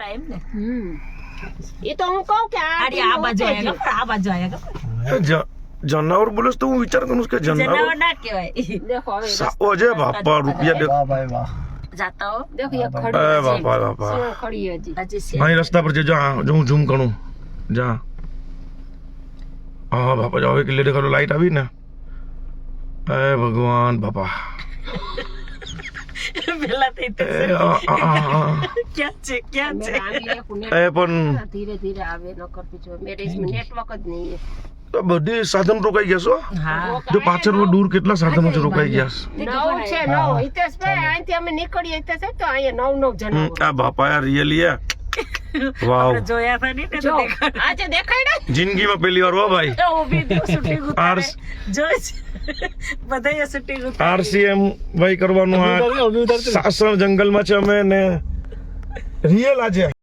time ને એ તો હું કહું કે આ બાજુ આયા ખબર આ બાજુ આયા જનાવર બોલે તો હું વિચાર કરું કે જનાવર ના કહેવાય देखो હવે અજય બાપા રૂપિયા દે વાહ ભાઈ વાહ જાતા હો देखो ये એ खड़ी બાપા બાપા है खड़ी है जी આજે છે અહીં રસ્તા પર જો હું ઝૂમ કરું જા હા બાપા જો હવે ક્લિયર કરો લાઈટ આવી ને હે ભગવાન બાપા પેલા થઈ ક્યાં છે मेरा आगे पुणे એ પણ धीरे धीरे आवे न कर पीछे मेरे इसमें नेटवर्क જ નહીં है બધી સાધન રોકાઈ ગયા છો હા જો પાછળ દૂર કેટલા સાધનો છે રોકાઈ ગયા નવ છે નવ હિતેશભાઈ અહીંથી અમે નીકળીએ હિતેશ તો અહીંયા નવ જણાવો આ બાપા યાર રિયલી વાવ જોયા હતા નહીં ને તો દેખાડ આજે દેખાડ્યા જિંદગીમાં પહેલી વાર હો ભાઈ તો ઊભી હતી શૂટિંગ ઉતારે આર્સ- જોઈ બધાએ શૂટિંગ ઉતારે આરસીએમ ભાઈ કરવાનું આ સાસણ જંગલમાં છે અમે ને રિયલ આજે